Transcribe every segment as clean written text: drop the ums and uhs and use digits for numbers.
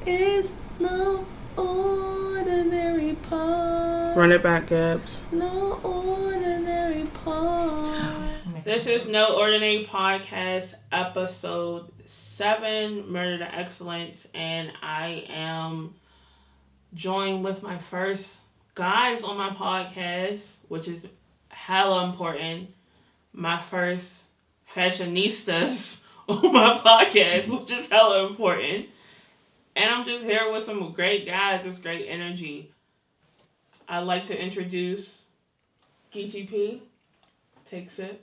is no ordinary part. Run it back, Gabs. No ordinary part. This is No Ordinary Podcast, episode 7, Murder to Excellence, and I am joined with my first guys on my podcast, which is hella important. My first fashionistas on my podcast, which is hella important. And I'm just here with some great guys. It's great energy. I'd like to introduce Geechee P. Take a sip.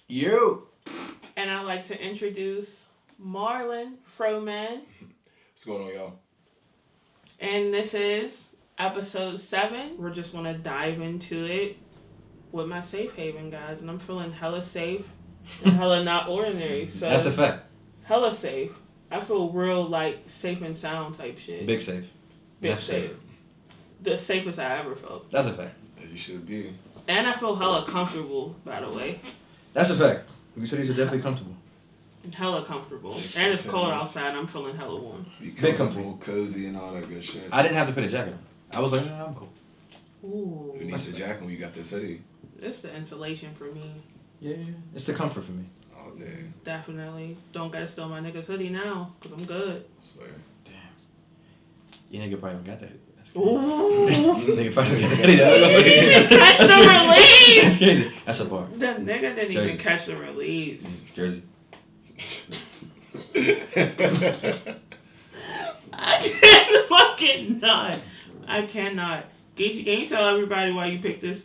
You. And I'd like to introduce Marlon Froman. What's going on, y'all? And this is episode 7. We're just going to dive into it with my safe haven, guys. And I'm feeling hella safe and hella not ordinary. So that's a fact. Hella safe. I feel real, like, safe and sound type shit. Big safe. Big safe. The safest I ever felt. That's a fact. As you should be. And I feel hella comfortable, by the way. That's a fact. You said these are definitely comfortable. Hella comfortable. And it's cold outside. I'm feeling hella warm. Be comfortable, cozy, and all that good shit. I didn't have to put a jacket on. I was like, I'm cool. Ooh. Who needs a jacket when you got this hoodie? It's the insulation for me. Yeah. It's the comfort for me. All day. Definitely. Don't gotta steal my nigga's hoodie now, because I'm good. I swear. Damn. You nigga probably don't got that. Ooh. You nigga probably don't got that. Catch the release! That's crazy. That's a bar. The nigga didn't Jersey. even catch the release. Jersey. I can't fucking not. I cannot. Geechee, can you tell everybody why you picked this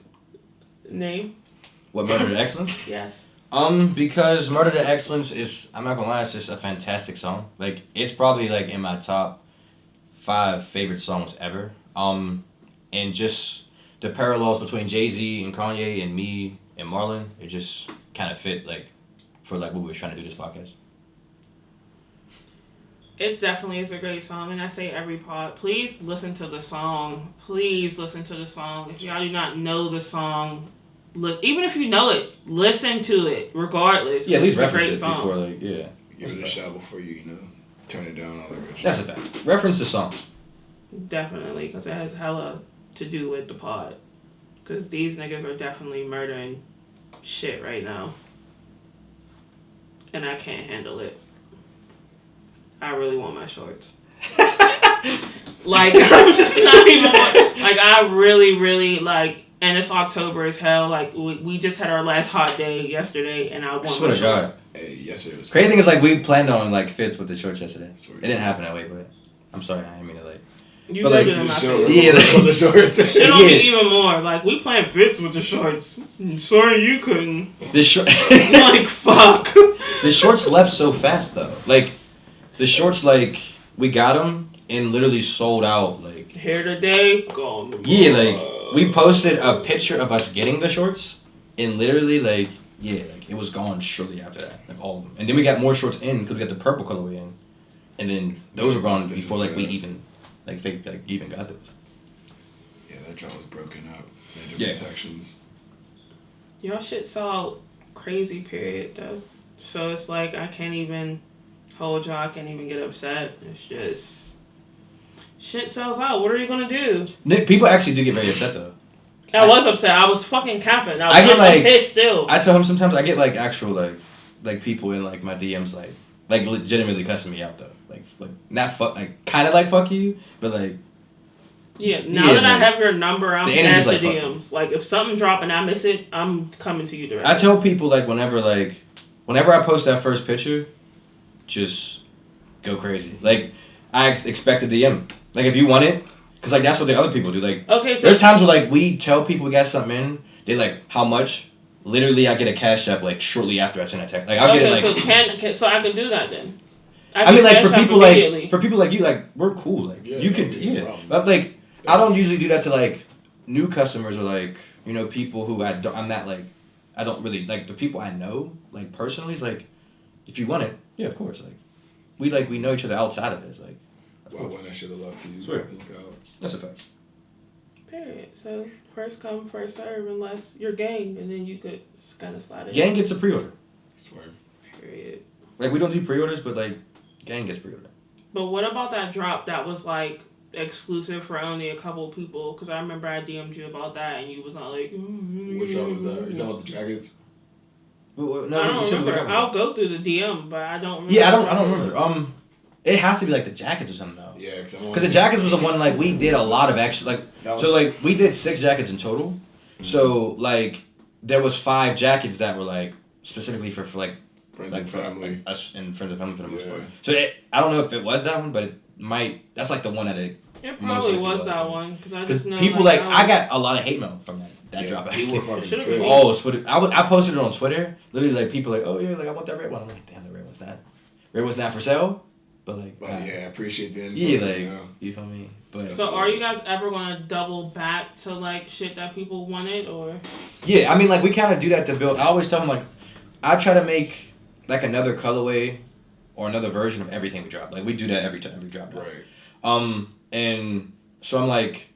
name? What, Murder to Excellence? Yes. Because Murder to Excellence is, I'm not gonna lie, it's just a fantastic song. Like, it's probably like in my top 5 favorite songs ever. And just the parallels between Jay-Z and Kanye and me and Marlon, it just kind of fit like for like what we were trying to do this podcast. It definitely is a great song, and I say every part. Please listen to the song. Please listen to the song. If y'all do not know the song, even if you know it, listen to it regardless. Yeah, at least It's a reference great it song. before, like, yeah. Give it a shot before you, turn it down, all that good shit. That's a fact. Reference the song. Definitely, because it has hella to do with the pod. Because these niggas are definitely murdering shit right now. And I can't handle it. I really want my shorts. Like, I'm just not even... Like, I really, like... And it's October as hell. Like, we just had our last hot day yesterday, and I want my Swear to shorts. God. Hey, yesterday was Crazy thing is, like, we planned on like fits with the shorts yesterday. Swear. It didn't happen that way, but I'm sorry, I didn't mean to like. You But, live like, it in my short. face. Yeah, like- the shorts. Shit on me Yeah. even more. Like, we playing fits with the shorts. Sorry you couldn't. The short. Like, fuck. The shorts left so fast though. Like, the shorts, like, we got them and literally sold out. Like, Here today, gone tomorrow. yeah, like we posted a picture of us getting the shorts, and literally, like, yeah, like it was gone shortly after that, like all of them. And then we got more shorts in because we got the purple colorway in, and then those were gone This before is like we us. even got those. Yeah, that joint was broken up in different Yeah. sections. Y'all shit saw crazy period though. So it's like I can't even hold y'all. I can't even get upset. It's just shit sells out. What are you gonna do? People actually do get very upset though. I was upset. I was fucking capping. I get, I'm like- pissed still. I tell him sometimes I get like actual like people in like my DMs like legitimately cussing me out though. Like not fuck like kind of like fuck you, but like Yeah, now that I like, have your number, I'm the energy's past the like, fuck DMs. Like, if something drop and I miss it, I'm coming to you directly. I tell people like whenever I post that first picture, just go crazy. Like I expect a DM. Like if you want it, cause like that's what the other people do. Like Okay, so there's times where like we tell people we got something in, they like how much. Literally, I get a cash app like shortly after I send a text. Like I'll get it like. so I can do that then. I mean, like Cash App immediately. for people like you, like we're cool. Like Yeah, you that could, would be no yeah. problem. But like, I don't usually do that to like new customers or like people who I'm not like I don't really like the people I know like personally. It's like if you want it, yeah, of course. Like we know each other outside of this. Like Why wouldn't I should have loved to you? Swear. Look out. that's a fact. Period. So first come, first serve, unless you're gang, and then you could kind of slide it. Gang gets a pre-order. Swear. Period. Like we don't do pre-orders, but like gang gets pre-order. But what about that drop that was like exclusive for only a couple people? Because I remember I DM'd you about that and you was not like. Which drop was that? You talking about the jackets? No, I don't you said remember. what drop was I'll go through the DM, but I don't remember. Yeah, I don't remember. It has to be like the jackets or something though. Yeah, Because the jackets was the one like we did a lot of extra like we did 6 jackets in total. Mm-hmm. So like there was 5 jackets that were like specifically for like friends like and for family. us and friends and family for the most Yeah. part. So I don't know if it was that one, but it might. That's like the one that It most probably likely was was, that yeah. one because I because just know people like I got a lot of hate mail from that Yeah, drop. people were Actually. fucking Should've been pissed. me. Oh, Twitter. I posted it on Twitter. Literally, like people like, oh yeah, like I want that red one. I'm like, damn, the red one's not. Red one's not for sale. But like, But yeah, I appreciate the input. yeah, like you know. you feel me. But So are you guys ever gonna double back to like shit that people wanted or? yeah, I mean, like we kind of do that to build. I always tell them like, I try to make like another colorway or another version of everything we drop. Like we do that every drop. Now. Right. And so I'm like,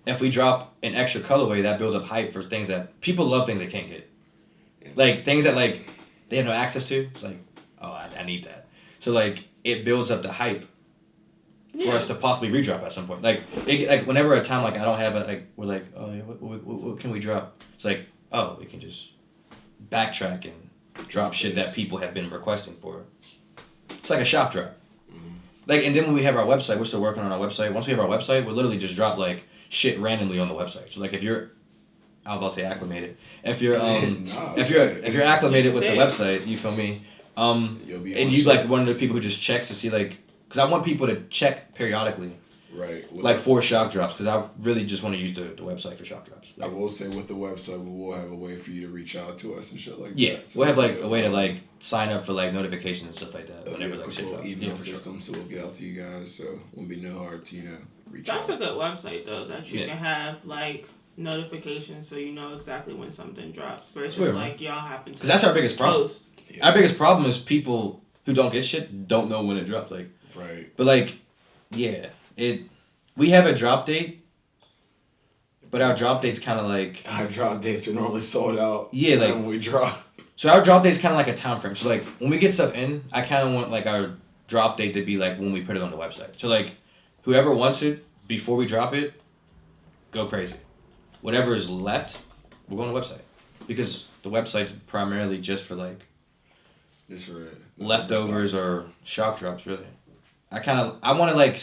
if we drop an extra colorway, that builds up hype for things that people love. Things they can't get, like things that like they have no access to. It's like, oh, I need that. So like it builds up the hype for us to possibly redrop at some point. Like whenever a time like I don't have it, like we're like, oh yeah, what can we drop? It's like, oh, we can just backtrack and drop shit that people have been requesting for. It's like a shop drop. Mm-hmm. Like, and then when we have our website, we're still working on our website. Once we have our website, we'll literally just drop like shit randomly on the website. So like if you're, I was about to say acclimated. If you're if you're acclimated with the website, you feel me? You'll be and you like one of the people who just checks to see like, because I want people to check periodically. Right. Like for shock drops, because I really just want to use the website for shock drops. I will say with the website, we will have a way for you to reach out to us and shit like yeah, that. So we'll have like a way to like sign up for like notifications and stuff like that. It'll Whenever be a like quick shit little drops. email Yeah, for system, so we'll get out to you guys. So won't be no hard to reach That's out. a good website though that you can have like notifications so you know exactly when something drops versus Weird, like y'all happen to. Because that's our biggest problem. Post. Yeah. Our biggest problem is people who don't get shit don't know when it dropped. Like, Right. but like, yeah, we have a drop date, but our drop date's kind of like Our drop dates are normally sold out. Yeah, like- when we drop. so our drop date's kind of like a time frame. So like when we get stuff in, I kind of want like our drop date to be like when we put it on the website. So like whoever wants it before we drop it, go crazy. Whatever is left, we'll go on the website because the website's primarily just for like Just for it. leftovers or shock drops really. I want to like,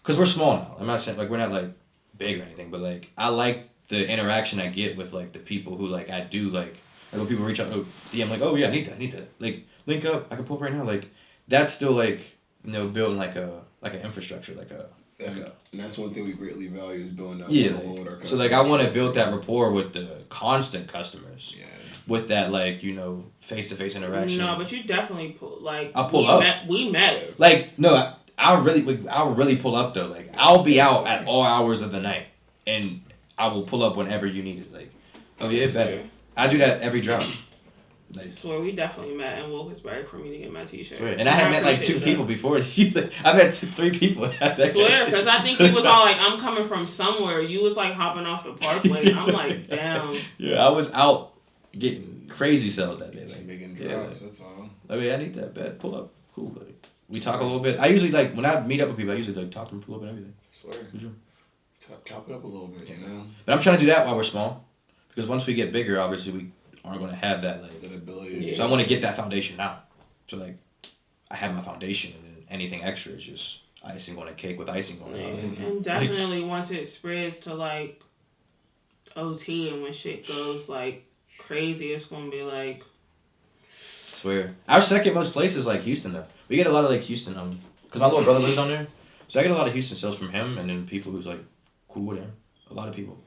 cause we're small now. I'm not saying like we're not like big or anything, but like I like the interaction I get with like the people who like I do like when people reach out, DM like, oh yeah, I need that, like link up, I can pull up right now, like that's still like building like an infrastructure And that's one thing we greatly value is building that yeah, one-on-one with our so like I want to build that rapport with the constant customers. Yeah. With that like face-to-face interaction. No, but you definitely pull like. I'll pull up. We met. Like no, I'll really pull up though. Like I'll be out at all hours of the night, and I will pull up whenever you need it. Like, oh yeah, better. I do that every drop. I swear we definitely met in Wilkesburg for me to get my T-shirt. And I had met like 2 people before. I met 3 people. I swear, because I think you was all like, I'm coming from somewhere. You was like hopping off the parkway. I'm like, damn. Yeah, I was out getting crazy sales that day. Like Making drops, that's all. I mean, I need that bed. Pull up. Cool. Like, we talk a little bit. I usually like when I meet up with people. I usually like talk to them, pull up, and everything. Swear. Chop it up a little bit, you know. But I'm trying to do that while we're small, because once we get bigger, obviously we aren't going to have that like. That ability. So I want to get that foundation now. So like, I have my foundation, and then anything extra is just icing on a cake with icing on it. And definitely once it spreads to like OT and when shit goes like crazy, it's gonna be like. Swear. Our second most place is like Houston though. We get a lot of like Houston because my little brother lives down there, so I get a lot of Houston sales from him, and then people who's like cool with him. A lot of people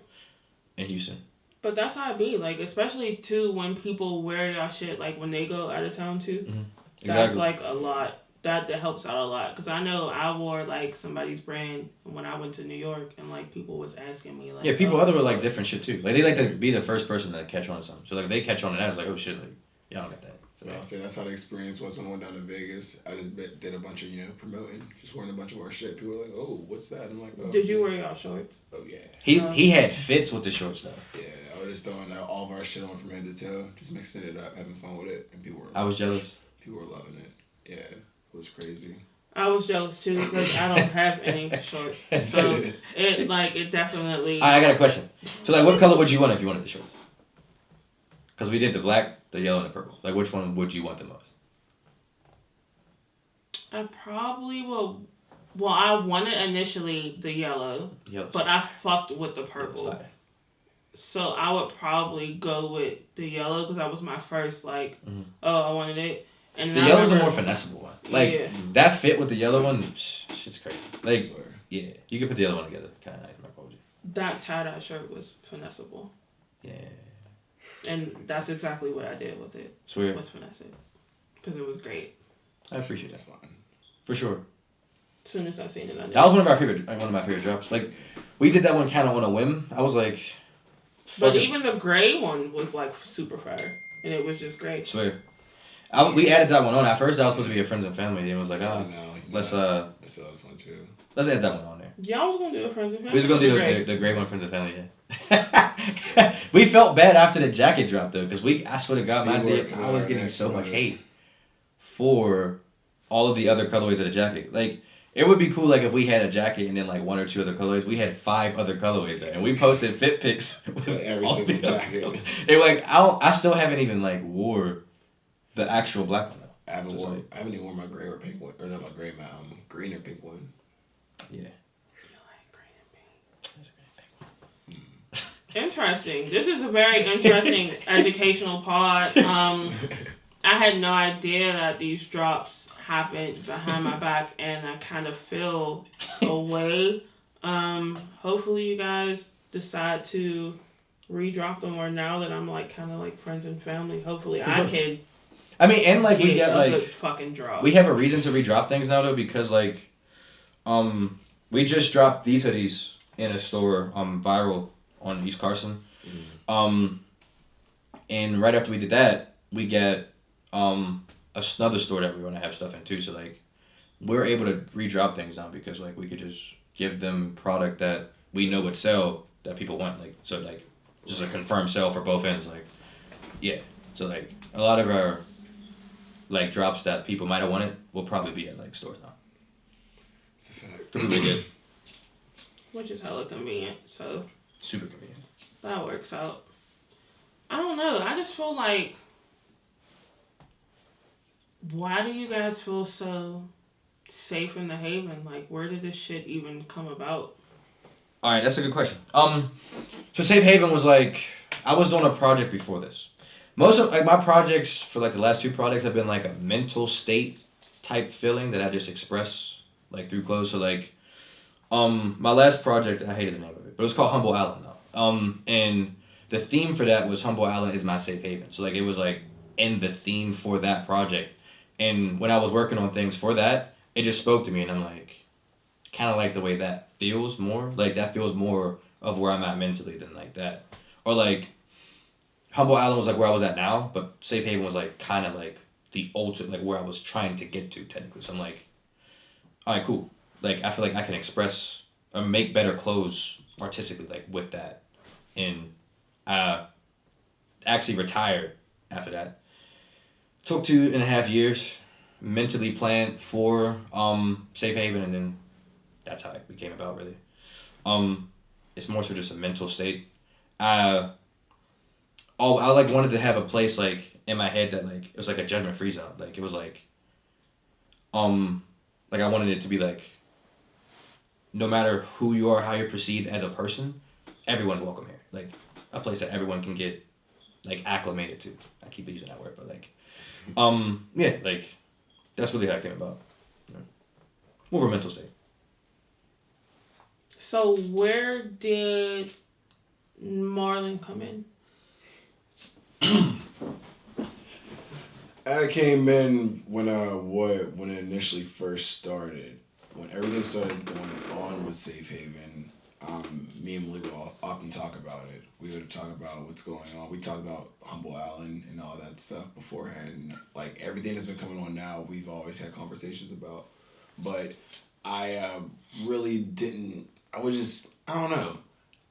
in Houston. But that's how it be, like, especially too when people wear y'all shit, like when they go out of town too. Mm-hmm. That's like a lot. That helps out a lot, because I know I wore like somebody's brand when I went to New York, and like people was asking me like. Yeah, people other were like different shit too. Like they like to be the first person to catch on to something. So like they catch on to that, it's like, oh shit, like y'all don't got that. So, I'll say that's how the experience was when I went down to Vegas. I just did a bunch of promoting, just wearing a bunch of our shit. People were like, "Oh, what's that?" I'm like, "Oh." Did you wear y'all shorts? Oh yeah. He had fits with the shorts though. Yeah, I was just throwing all of our shit on from head to toe, just mixing it up, having fun with it, and people were. I was jealous. People were loving it. Yeah, it was crazy. I was jealous too because I don't have any shorts. So it definitely. I got a question. So like, what color would you want if you wanted the shorts? Because we did the black, the yellow, and the purple. Like, which one would you want the most? I probably will. Well, I wanted initially the yellow, Yellow. but I fucked with the purple. So I would probably go with the yellow because that was my first I wanted it. And the yellow's a more finessable one. Like yeah. that fit with the yellow one, shit's crazy. Like yeah, you could put the other one together. Kind of nice, my apology. That tie-dye shirt was finessable. Yeah. And that's exactly what I did with it. Swear. Was finesse it. Because it was great. I appreciate that. It's fun. For sure. As soon as I seen it, I knew. That was one of my favorite drops. Like, we did that one kind of on a whim. I was like, but even the gray one was like super fire, and it was just great. Swear. We added that one on. At first, that was supposed to be a friends and family. And it was like, let's this one too. Let's add that one on there. Y'all was gonna do a friends and family. We was gonna do the gray one, friends and family. Yeah. We felt bad after the jacket dropped though, because I swear to God, I was getting so much hate for all of the other colorways of the jacket. Like, it would be cool like if we had a jacket and then like 1 or 2 other colorways. We had 5 other colorways there, and we posted fit pics with every single jacket. They were like, I still haven't even like wore the actual black one though. I haven't even worn my gray or pink one, or not my gray, my green or pink one. Yeah. Interesting. This is a very interesting educational pod. I had no idea that these drops happened behind my back, and I kind of feel a way. Hopefully you guys decide to re-drop them, or now that I'm like kind of like friends and family, hopefully I can. I mean, and like we get like fucking drop. We have a reason to re-drop things now though, because like, we just dropped these hoodies in a store, viral on East Carson, and right after we did that, we get another store that we want to have stuff in too. So like, we're able to re-drop things now because like we could just give them product that we know would sell that people want. Like, so like, just a confirmed sale for both ends. Like, yeah. So like, a lot of our like drops that people might have wanted will probably be at like stores now. It's a fact. Really good. Which is hella convenient. So. Super convenient. That works out. I don't know. I just feel like, why do you guys feel so safe in the Haven? Like, where did this shit even come about? All right, that's a good question. So Safe Haven was like, I was doing a project before this. Most of like my projects for like the last 2 projects have been like a mental state type feeling that I just express like through clothes. So like, my last project, I hated the name of it, but it was called Humble Island though. And the theme for that was Humble Island is my safe haven. So like it was like in the theme for that project. And when I was working on things for that, it just spoke to me, and I'm like, kind of like the way that feels more. Like that feels more of where I'm at mentally than like that. Or like, Humble Island was like where I was at now, but Safe Haven was like kind of like the ultimate, like where I was trying to get to technically. So I'm like, all right, cool. Like I feel like I can express or make better clothes artistically like with that. And I actually retired after that. Took 2.5 years, mentally planned for Safe Haven, and then that's how it became about really. It's more so just a mental state. I like wanted to have a place like in my head that like it was like a judgment free zone. Like it was like I wanted it to be like no matter who you are, how you're perceived as a person, everyone's welcome here. Like a place that everyone can get like acclimated to. I keep using that word, but like yeah, like that's really how it came about. Yeah. More of a mental state. So where did Marlon come in? I came in when it initially first started. When everything started going on with Safe Haven, me and Malik would often talk about it. We would talk about what's going on. We talked about Humble Island and all that stuff beforehand. Like everything that's been coming on now, we've always had conversations about. But I really didn't. I don't know.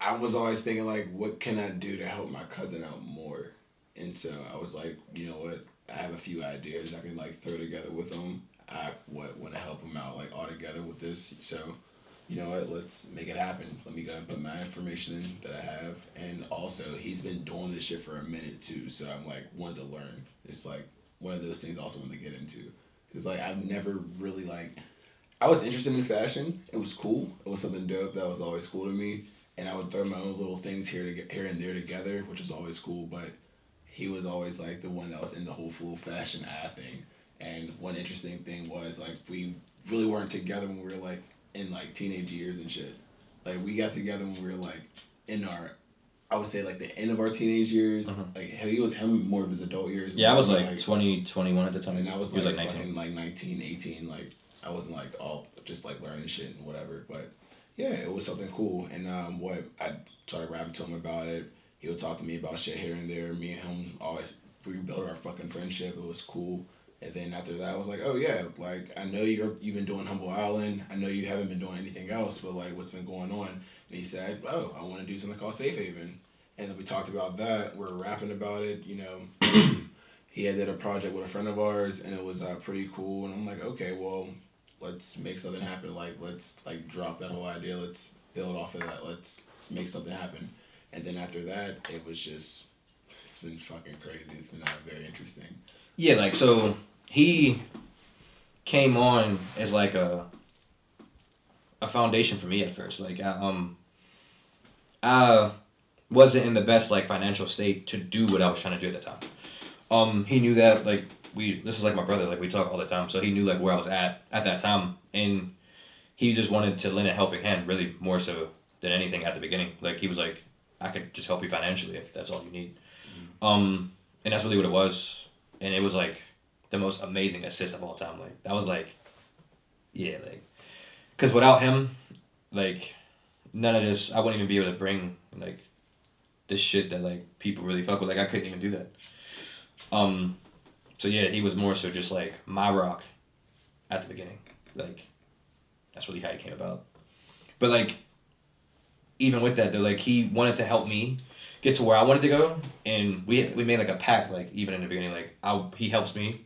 I was always thinking like, what can I do to help my cousin out more? And so I was like, you know what? I have a few ideas I can like throw together with him. I want to help him out like all together with this. So, you know what? Let's make it happen. Let me go and put my information in that I have, and also he's been doing this shit for a minute too. So I'm like wanted to learn. It's like one of those things I also want to get into. Cause like I've never really like. I was interested in fashion. It was cool. It was something dope that was always cool to me. And I would throw my own little things here and there together, which was always cool. But he was always like the one that was in the whole full fashion thing. And one interesting thing was like we really weren't together when we were like in like teenage years and shit. Like we got together when we were like in our, I would say like the end of our teenage years. Like he was him more of his adult years. Yeah, I was like 20, 21 at the time. And I was he like, was like 19. Fucking like 19, 18. Like I wasn't like all just like learning shit and whatever. But yeah, it was something cool. And what I started rapping to him about it. He would talk to me about shit here and there. Me and him always rebuilt our fucking friendship. It was cool. And then after that, I was like, oh yeah, like I know you've been doing Humble Island. I know you haven't been doing anything else, but like what's been going on? And he said, oh, I want to do something called Safe Haven. And then we talked about that. We were rapping about it. You know, he had did a project with a friend of ours, and it was pretty cool. And I'm like, okay, well, let's make something happen. Like let's like drop that whole idea. Let's build off of that. Let's make something happen. And then after that, it was just, it's been fucking crazy. It's been very interesting. Yeah, like, so he came on as like a foundation for me at first. Like, I wasn't in the best like financial state to do what I was trying to do at the time. He knew that like this is like my brother, like we talk all the time, so he knew like where I was at that time, and he just wanted to lend a helping hand, really more so than anything at the beginning. Like he was like, I could just help you financially if that's all you need. And that's really what it was. And it was like the most amazing assist of all time. Like that was like, yeah, like, cause without him, like none of this, I wouldn't even be able to bring like this shit that like people really fuck with. Like I couldn't even do that. So yeah, he was more so just like my rock at the beginning. Like that's really how it came about. But like, even with that though, like he wanted to help me get to where I wanted to go, and we made like a pact, like even in the beginning, like he helps me,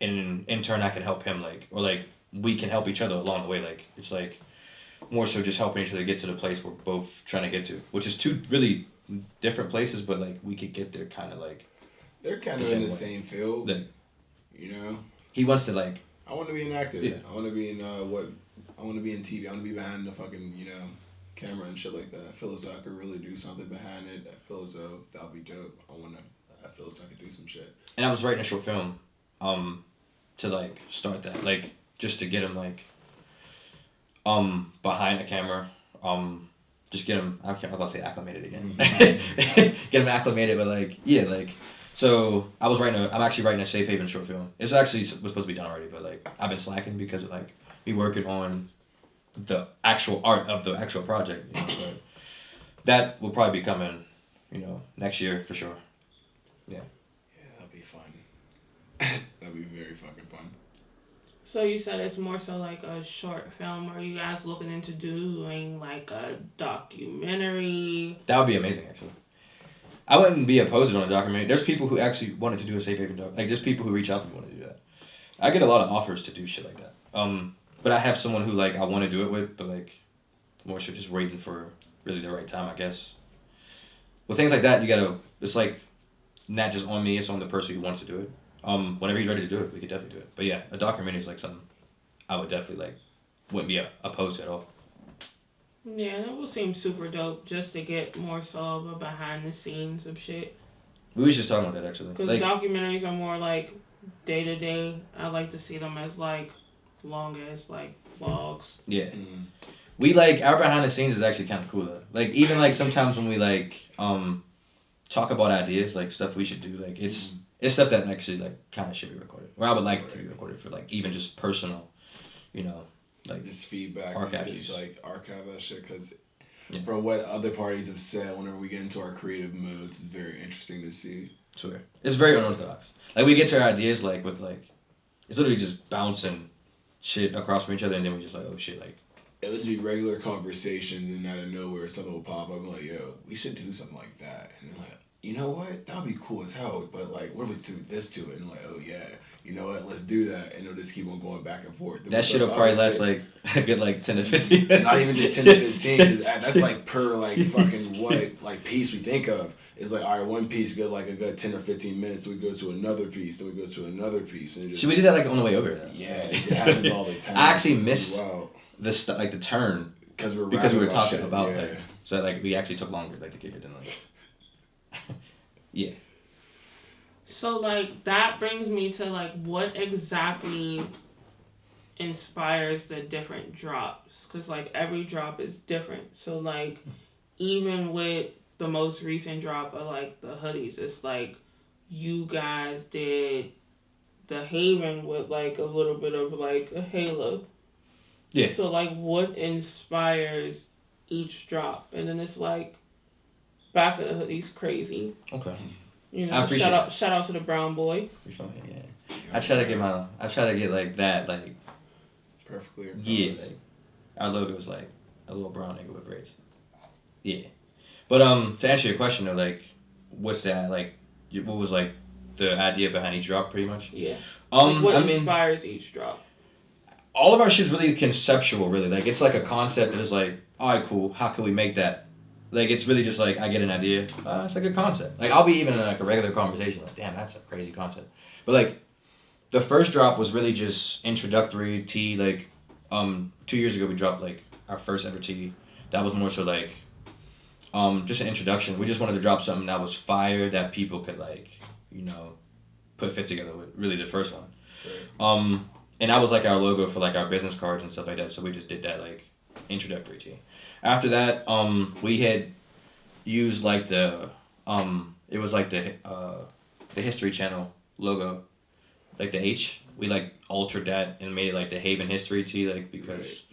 and in turn I can help him, like, or like we can help each other along the way. Like it's like more so just helping each other get to the place we're both trying to get to, which is two really different places, but like we could get there kind of like. They're kind of in the same field, like, you know. He wants to like. I want to be an actor. Yeah. I want to be in I want to be in TV. I want to be behind the fucking camera and shit like that. I feel as though I could really do something behind it. I feel as though that would be dope. I feel as though I could do some shit. And I was writing a short film, to like start that, like just to get him like, behind the camera, just get him. I'm about to say acclimated again. Get him acclimated, but like yeah, like. So I'm actually writing a Safe Haven short film. It's actually was supposed to be done already, but like I've been slacking because of like me working on the actual art of the actual project, but that will probably be coming, next year for sure. Yeah. Yeah, that'll be fun. That'll be very fucking fun. So you said it's more so like a short film. Are you guys looking into doing like a documentary? That would be amazing, actually. I wouldn't be opposed to doing a documentary. There's people who actually wanted to do a Safe Haven doc. Like there's people who reach out to me want to do that. I get a lot of offers to do shit like that. But I have someone who like I want to do it with, but like more so just waiting for really the right time, I guess. With things like that, it's like not just on me, it's on the person who wants to do it. Whenever he's ready to do it, we could definitely do it. But yeah, a documentary is like something I would definitely like, wouldn't be opposed to at all. Yeah, that would seem super dope just to get more so of a behind the scenes of shit. We was just talking about that actually. Because documentaries are more like day to day. I like to see them as like long as like vlogs. Yeah. Mm-hmm. We like our behind the scenes is actually kind of cool though. Like even like sometimes when we like talk about ideas, like stuff we should do, like it's stuff that actually like kind of should be recorded, or I would like to be recorded for like even just personal, like this feedback, archive just like archive that shit, because from what other parties have said, whenever we get into our creative moods, it's very interesting to see. Sure, it's very unorthodox. Like we get to our ideas like with like, it's literally just bouncing shit across from each other, and then we just like, oh shit, like. It would be regular conversations, and out of nowhere, something will pop up. I'm like, yo, we should do something like that. And they're like, you know what, that would be cool as hell, but like, what if we threw this to it? And like, oh yeah, you know what, let's do that, and it'll just keep on going back and forth. Then That with shit'll the probably last outfits, like a good like 10 to 15 minutes. not even just 10 to 15. 'Cause that's like per like fucking what like piece we think of. It's like, all right, one piece get like a good 10 or 15 minutes. So we go to another piece. Then we go to another piece. And it just, Should we do that like on the way over? yeah, it happens all the time. I actually It's missed pretty wild. the turn Because we were because we were rapping talking shit, about yeah. like, so like we actually took longer like to get here than like yeah. So like that brings me to like what exactly inspires the different drops, because like every drop is different. So like even with the most recent drop of like the hoodies, it's like you guys did the Haven with like a little bit of like a halo. Yeah. So like what inspires each drop? And then it's like back of the hoodies crazy. Okay. You I know, appreciate shout out to the brown boy. Yeah. I try to get like that like Perfectly. yeah like our logo was like a little brown nigga with braids. Yeah. But to answer your question though, like what's that like? What was like the idea behind each drop, pretty much? Yeah. Like what I mean, inspires each drop? all of our shit's really conceptual, really. Like it's like a concept that is like, all right, cool. How can we make that? Like it's really just like I get an idea. It's like a concept. Like I'll be even in like a regular conversation, like damn, that's a crazy concept. But like, the first drop was really just introductory tea. Like, 2 years ago we dropped like our first ever tea. That was more so like, just an introduction. We just wanted to drop something that was fire that people could like, you know, put fit together with. Really, the first one. Right. And that was like our logo for like our business cards and stuff like that. So we just did that like introductory tea. After that, we had used like the it was like the History Channel logo, like the H. We like altered that and made it like the Haven History tea, like because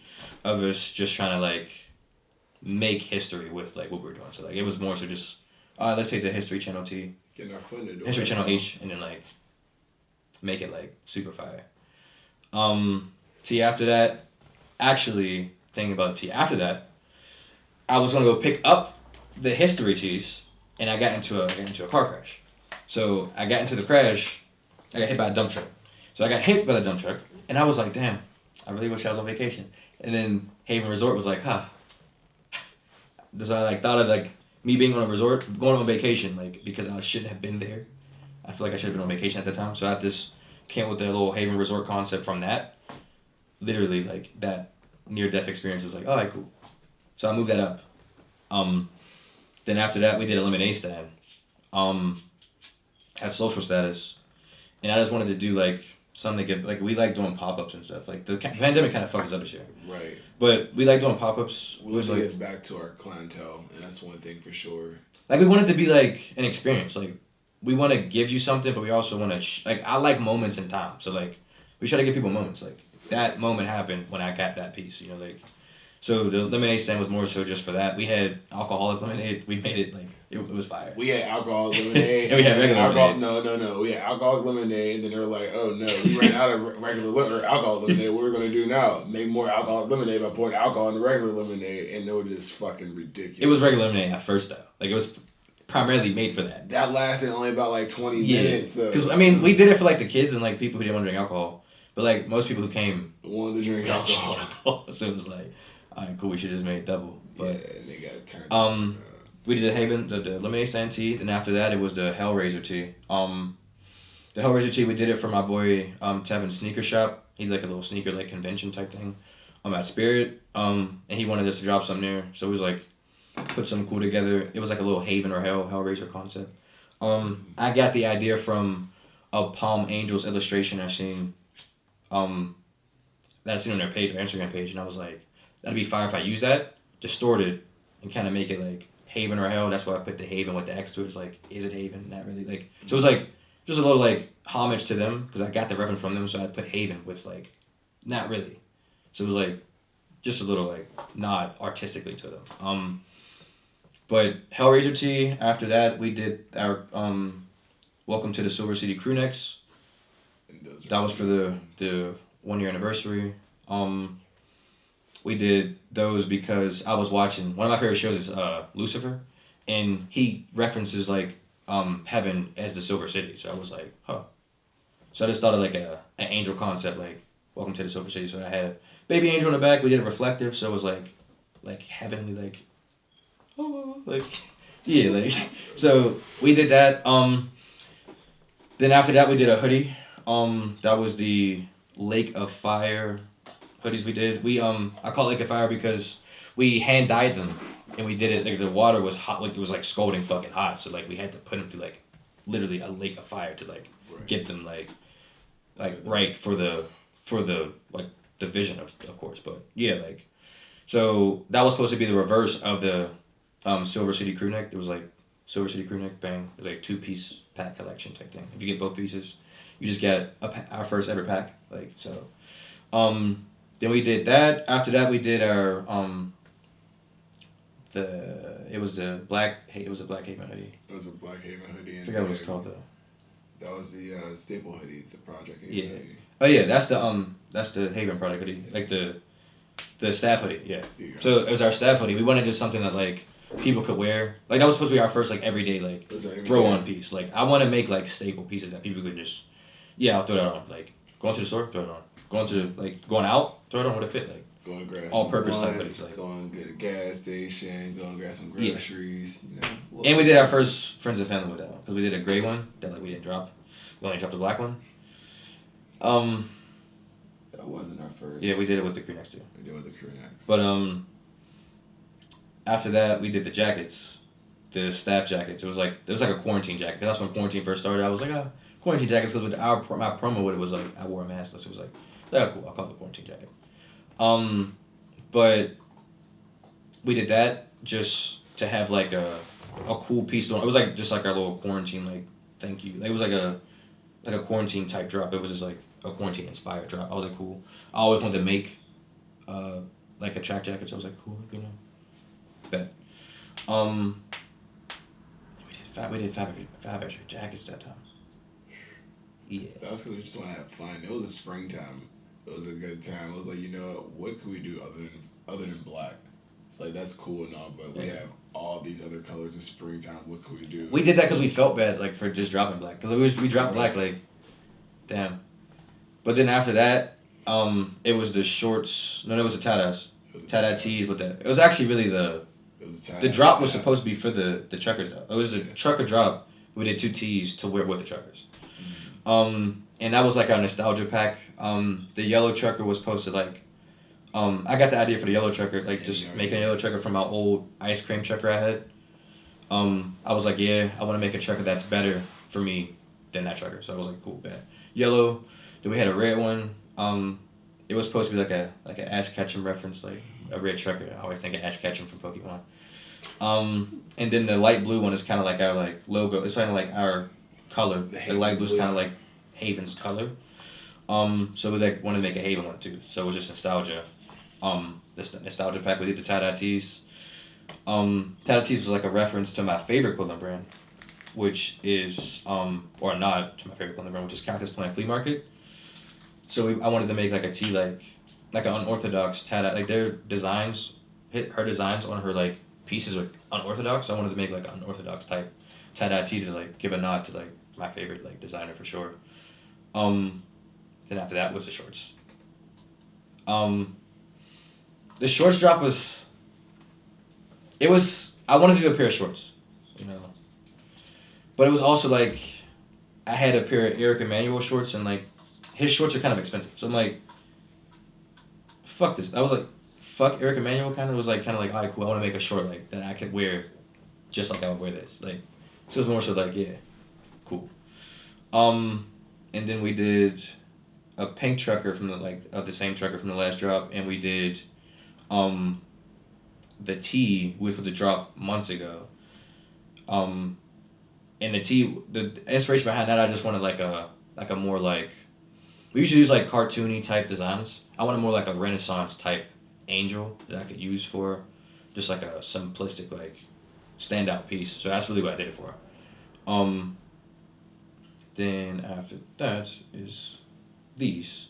of us just trying to like make history with like what we were doing. So like it was more so just let's take the History Channel tea, Getting our foot in the door. History Channel H, and then like make it like super fire. Tea after that, actually thinking about tea after that, I was gonna go pick up the history teas, and I got into a car crash. So I got into the crash, I got hit by a dump truck. So I got hit by the dump truck, and I was like, damn, I really wish I was on vacation. And then Haven Resort was like, huh. So I like thought of like me being on a resort, going on vacation, like because I shouldn't have been there. I feel like I should have been on vacation at the time. So I just came with the little Haven Resort concept from that. Literally like that near death experience was like, all right, cool. So I moved that up. Then after that we did a lemonade stand. Had social status. And I just wanted to do like something to get like we like doing pop-ups and stuff. Like the pandemic kind of fucked us up this year. Right. But we like doing pop-ups. We'll was like get back to our clientele, and that's one thing for sure. like we wanted to be like an experience. Like we want to give you something, but we also want to like I like moments in time. So like we try to give people moments. Like that moment happened when I got that piece. You know, like so the lemonade stand was more so just for that. We had alcoholic lemonade. We made it like it was fire. We had alcoholic lemonade. And we had regular alcohol. lemonade. No. We had alcoholic lemonade, and then they were like, "Oh no, we ran out of regular alcohol lemonade. What we're gonna do now? Make more alcoholic lemonade by pouring alcohol in the regular lemonade?" And it was just fucking ridiculous. It was regular lemonade at first though. Like it was primarily made for that. That lasted only about like 20 Yeah, minutes. because I mean we did it for like the kids and like people who didn't want to drink alcohol, but like most people who came wanted to drink alcohol. so it was like, all right, cool. We should just make it double. But Yeah, and they got turned. we did the Haven, the lemonade stand tea. Then after that, it was the Hellraiser tea. The Hellraiser tea, we did it for my boy Tevin's sneaker shop. He did like a little sneaker like convention type thing. At Spirit. And he wanted us to drop something there, so it was like put something cool together. It was like a little Haven or Hellraiser concept. I got the idea from a Palm Angels illustration I seen. That I seen on their page, their Instagram page, and I was like, that'd be fire if I use that, distort it, and kind of make it like Haven or Hell. That's why I put the Haven with the X to it. It's like, is it Haven? Not really. Like, so it was like just a little like homage to them because I got the reference from them. So I put Haven with like, not really. So it was like just a little like nod artistically to them. But Hellraiser tea. After that, we did our Welcome to the Silver City crew necks. That was for the 1 year anniversary. We did those because I was watching one of my favorite shows is Lucifer, and he references like Heaven as the Silver City. So I was like, huh. So I just thought of like an angel concept, like welcome to the Silver City. So I had a baby angel in the back. We did it reflective, so it was like heavenly, like oh, like yeah, like so we did that. Then after that we did a hoodie. That was the Lake of Fire hoodies we did. We I call it Lake of Fire because we hand dyed them and we did it like the water was hot, like it was like scalding fucking hot. So like we had to put them through like literally a lake of fire to like get them like right for the like the vision of course. But yeah, like so that was supposed to be the reverse of the Silver City crew neck. It was like Silver City crew neck, bang. It was like 2-piece pack collection type thing. If you get both pieces, you just get our first ever pack. Like so. Then we did that. After that, we did our it was a Black Haven hoodie. It was a Black Haven hoodie. I forgot what it's called though. That was the staple hoodie, the Project Haven hoodie. Oh yeah, that's the Haven product hoodie, like the staff hoodie. Yeah. So it was our staff hoodie. We wanted just something that like people could wear. Like that was supposed to be our first like everyday like throw on piece. Like I want to make like staple pieces that people could just I'll throw that on. Like going to the store, throw it on. Going out, throw it on with a fit like. Going to grab all some purpose blunts, type hoodies, like. Going to get a gas station, going to grab some groceries, you know. And we did our first Friends and Family with that one because we did a gray one that like we didn't drop. We only dropped the black one. That wasn't our first. Yeah, we did it with the crew next to. We did it with the crew next. But after that we did the jackets, the staff jackets. It was like a quarantine jacket. That's when quarantine first started. I was like quarantine jackets because with my promo with it was like I wore a mask. So it was like cool. I'll call it a quarantine jacket. But we did that just to have like a cool piece. It was like just like our little quarantine like thank you. Like, it was like a quarantine type drop. It was just like a quarantine inspired drop. I was like cool. I always wanted to make like a track jacket. So I was like cool, you know. Bet. We did five extra jackets that time. Yeah. That was because we just want to have fun. It was a springtime. It was a good time. It was like, you know, what could we do other than black? It's like that's cool and all, but we have all these other colors in springtime. What could we do? We did that because we felt bad, like for just dropping black. Because we dropped black, like, damn. But then after that, it was the shorts. No, it was the tie-dyes. Tie-dye tees with that. It was actually really the drop was supposed to be for the truckers though. It was the trucker drop. We did 2 tees to wear with the truckers. And that was like our nostalgia pack. The yellow trucker was posted like, I got the idea for the yellow trucker, like just making a yellow trucker from my old ice cream trucker I had. I was like, I want to make a trucker that's better for me than that trucker. So I was like, cool, bad. Yellow. Then we had a red one. It was supposed to be like an Ash Ketchum reference, like a red trucker. I always think of Ash Ketchum from Pokemon. And then the light blue one is kind of like our like logo. It's kind of like our color. The light blue is kind of like Haven's color. So we like wanted to make a Haven one too. So it was just nostalgia. This nostalgia pack. We did the tie-dye tees. Tie-dye tees was like a reference to my favorite clothing brand, which is or a nod to my favorite clothing brand, which is Cactus Plant Flea Market. So I wanted to make like a tee like an unorthodox tie-dye. Like their designs, her designs on her like pieces are unorthodox. So I wanted to make like an unorthodox type tie-dye tee to like give a nod to like my favorite like designer for sure. Then after that was the shorts. The shorts drop was. I wanted to do a pair of shorts, you know. But it was also like, I had a pair of Eric Emanuel shorts and like, his shorts are kind of expensive. So I'm like, fuck this. I was like, fuck Eric Emanuel kind of. It was like, all right, cool. I want to make a short like that I could wear just like I would wear this. Like, so it was more so like, yeah, cool. And then we did a pink trucker from the same trucker from the last drop, and we did the tee which was the drop months ago. And the tee, the inspiration behind that, I just wanted like a more like, we usually use like cartoony type designs. I wanted more like a Renaissance type angel that I could use for just like a simplistic like standout piece. So that's really what I did it for. Then after that is these.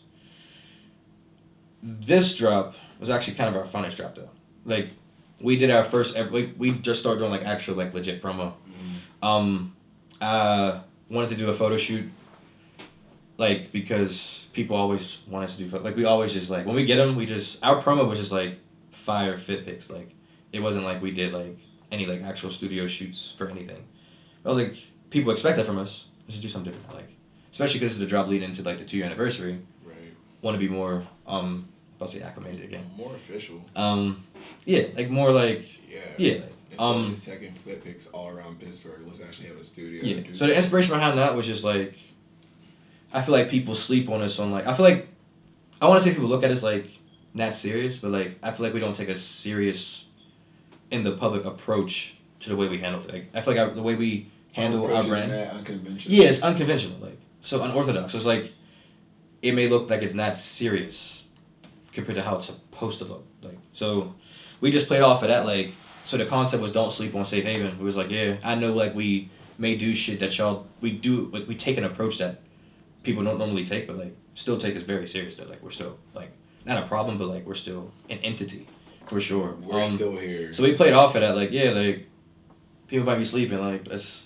This drop was actually kind of our funnest drop though. Like, we did our first ever, we just started doing like actual like legit promo. wanted to do a photo shoot, like, because people always want us to do like, we always just, like, when we get them, our promo was just, like, fire fit pics, like, it wasn't like we did, like, any, like, actual studio shoots for anything. I was like, people expect that from us, let's just do something different, like, especially because it's the drop leading into, like, the 2-year anniversary, Right. want to be more, I'll say acclimated again. More official. Yeah, like, more, like, Yeah. yeah, like, Instead of just taking flip pics all around Pittsburgh, let's actually have a studio. yeah. and do So the inspiration behind that was just like, I feel like people sleep on us on like, I feel like, I want to say people look at us like not serious, but like I feel like we don't take a serious in the public approach to the way we handle it. Like I feel like the way we handle our brand. Mad unconventional. Yeah, it's unconventional, like so unorthodox. So it's like, it may look like it's not serious compared to how it's supposed to look. Like so, we just played off of that like. So the concept was don't sleep on Safe Haven. It was like, yeah, I know like we may do shit that we take an approach that people don't normally take, but like still take us very serious. That like we're still like not a problem, but like we're still an entity for sure. We're still here. So we played off of that like, yeah, like people might be sleeping, like let's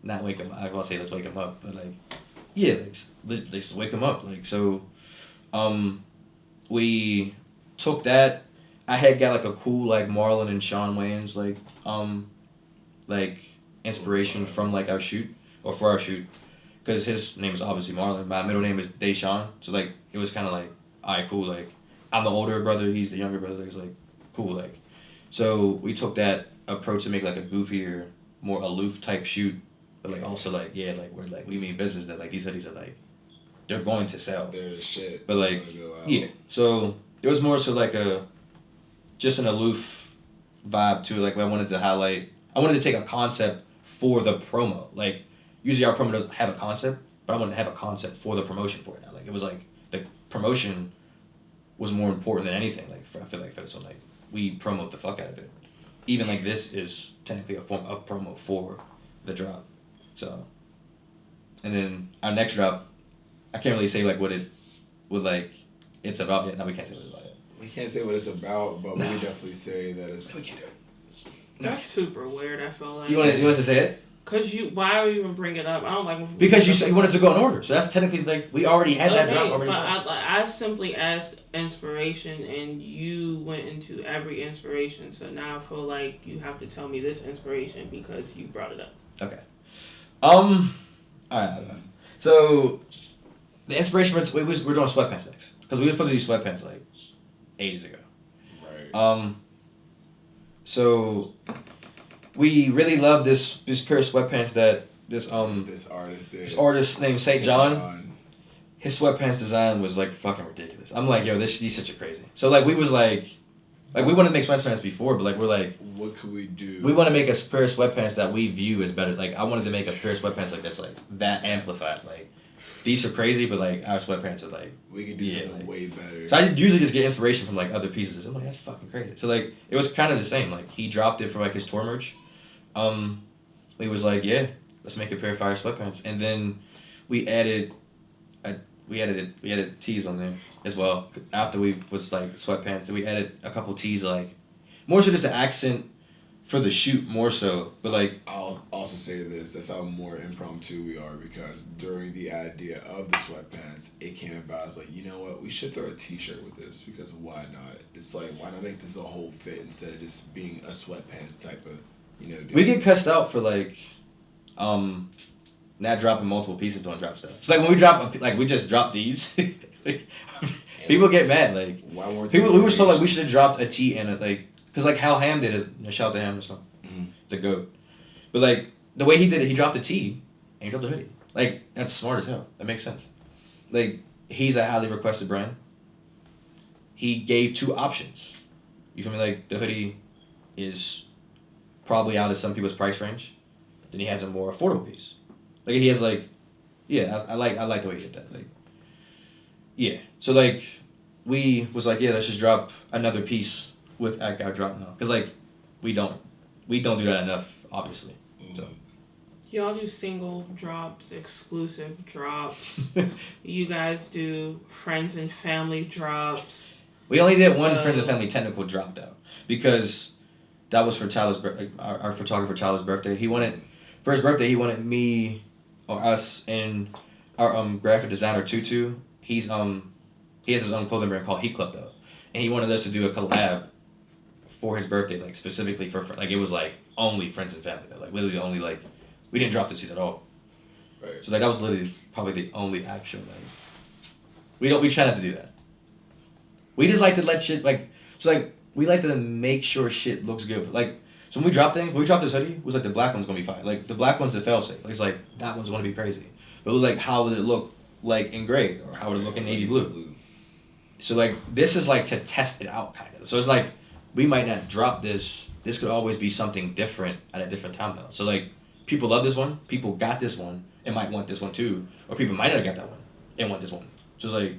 not wake them. I won't say let's wake them up, but like yeah, let's wake them up. Like so, we took that. I had got like a cool like Marlon and Sean Wayans like inspiration from like our shoot or for our shoot, because his name is obviously Marlon. My middle name is Deshaun, so like it was kind of like alright, cool. Like I'm the older brother, he's the younger brother. It's like cool. Like so we took that approach to make like a goofier, more aloof type shoot, but like also like yeah, like we're like we mean business, that like these hoodies are like they're going to sell. They're the shit. But like yeah, so it was more so like just an aloof vibe to it. Like I wanted to take a concept for the promo. Like usually our promo doesn't have a concept, but I wanted to have a concept for the promotion for it. Like it was like the promotion was more important than anything. Like I feel like for this one, like we promote the fuck out of it. Even like this is technically a form of promo for the drop. So, and then our next drop, I can't really say like what it's about yet. No, we can't say what it's about yet. We can't say what it's about, but we can definitely say that it's. We can't do it. That's super weird. I feel like. You want to say it? Cause why would you even bring it up? I don't like when people because you said you wanted to go in order, so that's technically like we already had that drop already. But I simply asked inspiration, and you went into every inspiration. So now I feel like you have to tell me this inspiration because you brought it up. Okay. All right. So the inspiration we're doing sweatpants next because we were supposed to do sweatpants like ages ago. Right. So we really love this pair of sweatpants that this artist named St. John. His sweatpants design was like fucking ridiculous. I'm like, yo, these shits are crazy. So like we was like we wanted to make sweatpants before, but like we're like, what could we do? We want to make a pair of sweatpants that we view as better. Like I wanted to make a pair of sweatpants like that's like that amplified. Like these are crazy, but like our sweatpants are like we can do something like, way better. So I usually just get inspiration from like other pieces. I'm like, that's fucking crazy. So like it was kind of the same. Like he dropped it for like his tour merch. We was like, yeah, let's make a pair of fire sweatpants, and then we added tees on there as well. After we was like sweatpants, and we added a couple tees like more so just the accent for the shoot more so, but like I'll also say this, that's how more impromptu we are, because during the idea of the sweatpants it came about as like, you know what, we should throw a t-shirt with this, because why not? It's like, why not make this a whole fit instead of just being a sweatpants type of, you know, dude. We get cussed out for like not dropping multiple pieces doing drop stuff. So like when we drop we just drop these like people get mad, like why weren't people we were told like we should have dropped a tee and it like because like Hal Ham did it. Shout out to Ham or something. Mm-hmm. It's a goat. But like the way he did it, he dropped a tee and he dropped a hoodie. Like that's smart as hell. That makes sense. Like he's a highly requested brand. He gave 2 options. You feel me? Like the hoodie is probably out of some people's price range. Then he has a more affordable piece. Like he has like, yeah, I like the way he did that. Like, yeah. So like, we was like, yeah, let's just drop another piece with our drop now, cause like, we don't do that enough, obviously. So. Y'all do single drops, exclusive drops. You guys do friends and family drops. We only did one friends and family technical drop though, because that was for Tyler's our photographer Tyler's birthday. He wanted for his birthday, he wanted me or us and our graphic designer Tutu. He has his own clothing brand called Heat Club though, and he wanted us to do a collab for his birthday, like specifically for like it was like only friends and family, like literally only like we didn't drop the season at all. Right. So like that was literally probably the only action like we try not to do that. We just like to let shit like so like we like to make sure shit looks good. Like so when we drop this hoodie, it was like the black one's gonna be fine. Like the black one's the fail safe. Like, it's like that one's gonna be crazy. But it was like how would it look like in gray or how would it look in navy blue? So like this is like to test it out kind of. So it's like we might not drop this. This could always be something different at a different time though. So like people love this one, people got this one and might want this one too, or people might not get that one and want this one. So it's like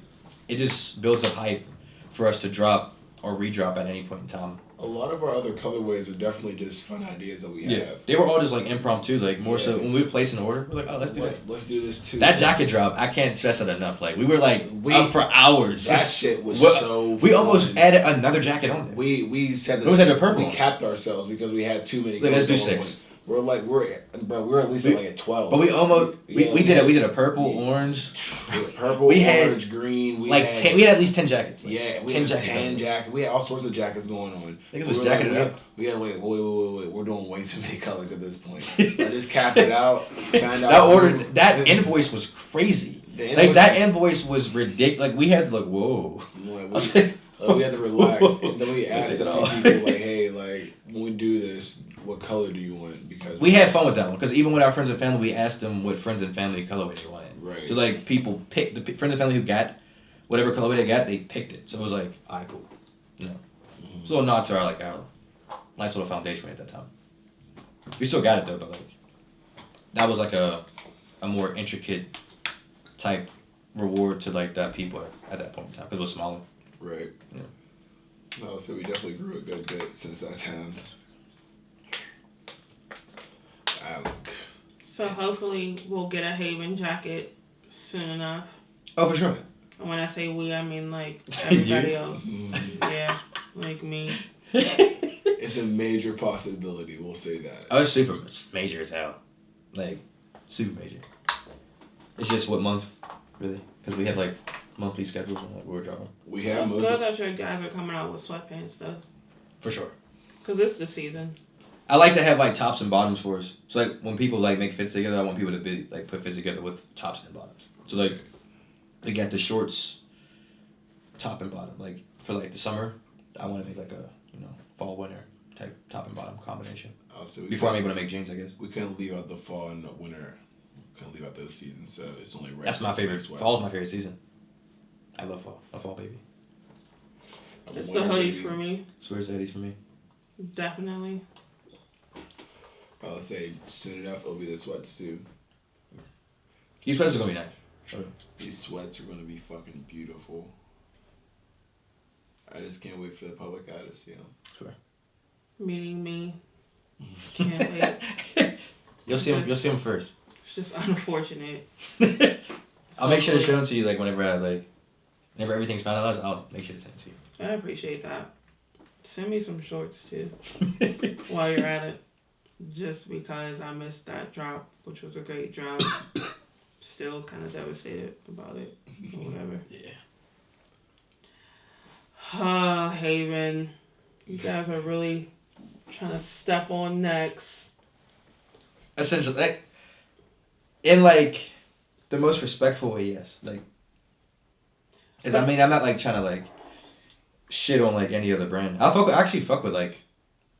it just builds up hype for us to drop or redrop at any point in time. A lot of our other colorways are definitely just fun ideas that we have. They were all just like impromptu, like more so when we would place an order, we're like, oh, let's do that. Let's do this too. That jacket drop, I can't stress it enough. Like we were like up for hours. That shit was so we fun. almost added another jacket on there. We said this. It was like a purple. We capped ourselves because we had too many. Like, let's do going 6. on. We're at least like at 12. But we almost we did a purple, orange, purple, we had orange, green. We had at least 10 jackets. Like, yeah, we 10 had jackets. 10 jackets. We had all sorts of jackets going on. I think it was jacketed up. We had wait. We're doing way too many colors at this point. I just capped it out. Found out That order, that invoice was crazy. Like that invoice was ridiculous. Like we had to look, whoa. We had to relax, and then we asked a few people like, "Hey, like when we do this, what color do you want?" Because we had fun with that one. Because even with our friends and family, we asked them what friends and family colorway they wanted. Right. So like people picked the friends and family who got whatever colorway they got, they picked it. So it was like, alright, cool. You know, it's a little nod to our nice little foundation we had at that time. We still got it though, but like that was like a more intricate type reward to like that people at that point in time because it was smaller. Right. Yeah. No, so we definitely grew a good bit since that time. So hopefully we'll get a Haven jacket soon enough. Oh, for sure. And when I say we, I mean like everybody else. Yeah, like me. It's a major possibility. We'll say that. Oh, it's super major as hell. Like, super major. It's just what month, really? Because we have like monthly schedules on like we're dropping. We have I'm most. glad that your guys are coming out with sweatpants though. For sure. Cause it's the season. I like to have like tops and bottoms for us. So like when people like make fits together, I want people to be like put fits together with tops and bottoms. So like they got the shorts, top and bottom. Like for like the summer, I want to make like a fall winter type top and bottom combination. So before I'm able to make jeans, I guess. We couldn't leave out the fall and the winter. We couldn't leave out those seasons, so it's only right. That's my favorite. Fall's my favorite season. I love fall. I'm a fall baby. It's the hoodies for me. Swears the hoodies for me. Definitely. I'll say soon enough it'll be the sweats too. These sweats are gonna be nice. Okay. These sweats are gonna be fucking beautiful. I just can't wait for the public eye to see them. Sure. Meaning me. Can't wait. You'll see them. You'll see them first. It's just unfortunate. I'll make sure to show them to you like whenever everything's finalized. I'll make sure to send them to you. I appreciate that. Send me some shorts too while you're at it. Just because I missed that drop, which was a great drop. Still kind of devastated about it or whatever. Yeah. Haven. You guys are really trying to step on necks. Essentially, like, in like the most respectful way, yes. Like, I mean, I'm not like trying to like shit on like any other brand. I actually fuck with like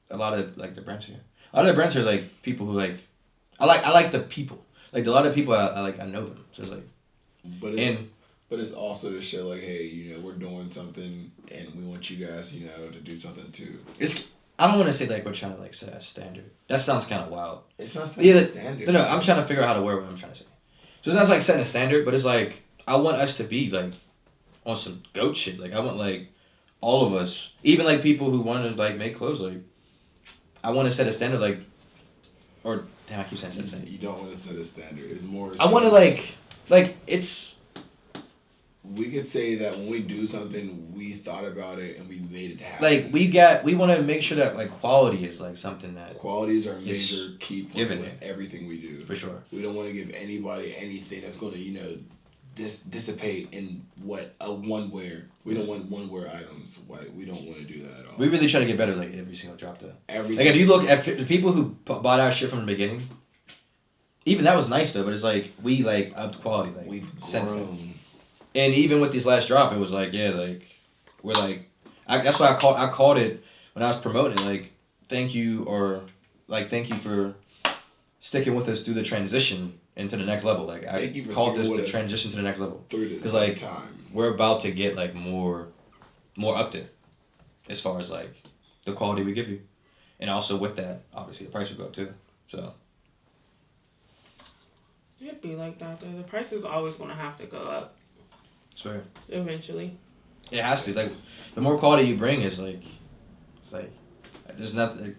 a lot of like the brands here. A lot of the brands are like people who like I like the people. Like a lot of people I know them. So it's like but it's also to show like, hey, we're doing something and we want you guys, to do something too. I don't want to say like we're trying to like set a standard. That sounds kind of wild. It's not setting a standard. No, I'm trying to figure out how to wear what I'm trying to say. So it's not like setting a standard, but it's like I want us to be like on some goat shit. Like I want like all of us, even like people who want to like make clothes, like I want to set a standard, like, or damn, I keep saying set a standard. You don't want to set a standard. It's more. I want to like it's. we could say that when we do something, we thought about it and we made it happen. Like we want to make sure that like quality is like something that Quality is our major key point given with everything we do. for sure. We don't want to give anybody anything that's going to, dissipate in one wear. We don't want one wear items. We don't want to do that at all. We really try to get better like every single drop though. Every Like if you look at the people who bought our shit from the beginning, even that was nice though. But it's like we like upped quality like we've since then. grown. And even with this last drop, it was like like we're like that's why I called it when I was promoting it like thank you for sticking with us through the transition into the next level. Like Thank you I for called sticking this with the us transition to the next level through this because like time. we're about to get like more up there as far as like the quality we give you, and also with that obviously the price will go up too. So It'd be like that though. The price is always gonna have to go up swear eventually. it has to. Like the more quality you bring is like it's like there's nothing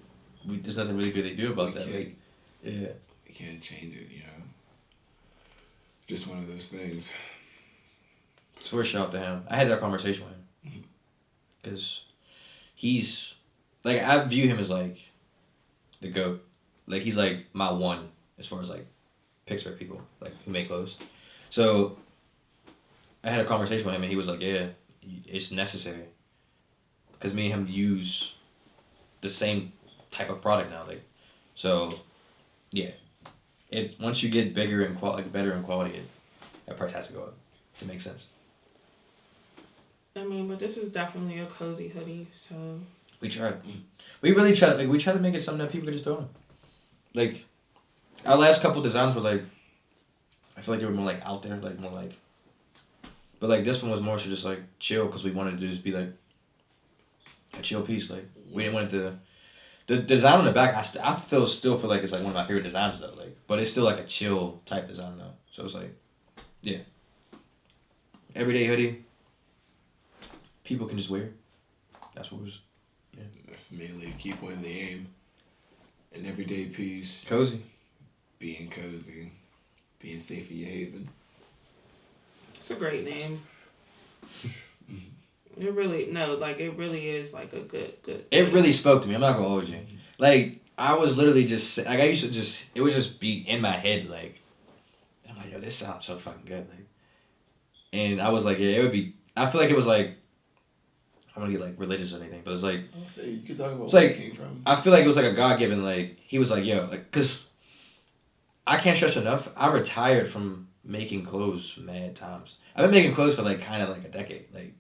there's nothing really good they do about that. Like yeah. We can't change it, Just one of those things. Swear shout out to him. I had that conversation with him because he's like I view him as like the GOAT. Like he's like my one as far as like Pittsburgh people like who make clothes. So I had a conversation with him and he was like, yeah, it's necessary because me and him use the same type of product now. Like so, yeah. It once you get bigger and better in quality, that price has to go up to make sense. I mean, but this is definitely a cozy hoodie, so. We tried. We really tried. Like we tried to make it something that people could just throw on. Like, our last couple designs were like, I feel like they were more like out there, like more like. But like this one was more so just like chill because we wanted to just be like a chill piece. Like we didn't want it to. The design on the back, I still feel like it's like one of my favorite designs though. Like, but it's still like a chill type design though. So it's like, yeah. Everyday hoodie. People can just wear. That's what was. Yeah. That's mainly the key point of the aim. An everyday piece. Cozy. Being cozy. Being safe in your haven. It's a great name. It really is like a good. It really spoke to me. I'm not gonna hold you. Like I was literally just like I used to just it would just be in my head like I'm like yo this sounds so fucking good like, and I was like yeah it would be I feel like it was like I don't want to get like religious or anything but it's like I'll say you could talk about it's where like it came from. I feel like it was like a God given like he was like yo like because I can't stress enough I retired from making clothes mad times. I've been making clothes for like kind of like a decade like.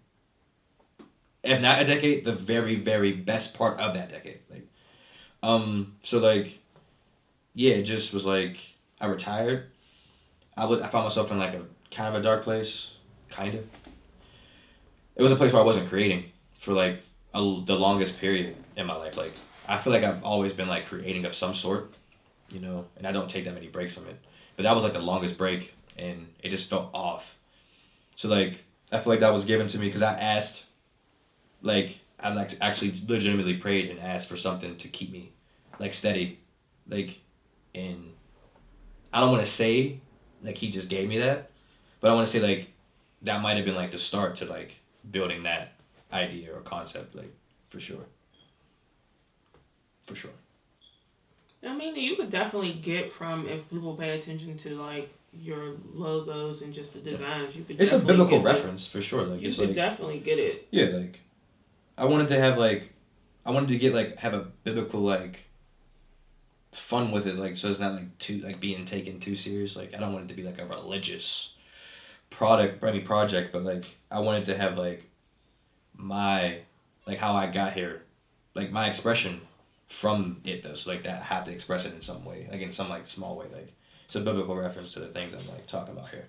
If not a decade, the very, very best part of that decade. Like, so like, yeah, it just was like, I retired. I found myself in like a kind of a dark place, kind of. It was a place where I wasn't creating for like the longest period in my life. Like, I feel like I've always been like creating of some sort, and I don't take that many breaks from it. But that was like the longest break and it just felt off. So like, I feel like that was given to me because I asked, like I like actually legitimately prayed and asked for something to keep me like steady, like, and I don't want to say like he just gave me that, but I want to say like that might have been like the start to like building that idea or concept like for sure. I mean, you could definitely get from if people pay attention to like your logos and just the designs. You could. It's a definitely biblical get reference for sure. Like You it's could like definitely get it. yeah, like I wanted to have a biblical like fun with it, like so it's not like too like being taken too serious. Like I don't want it to be like a religious project, but like I wanted to have like my like how I got here, like my expression from it though. So like that I have to express it in some way, like in some like small way. Like it's a biblical reference to the things I'm like talking about here.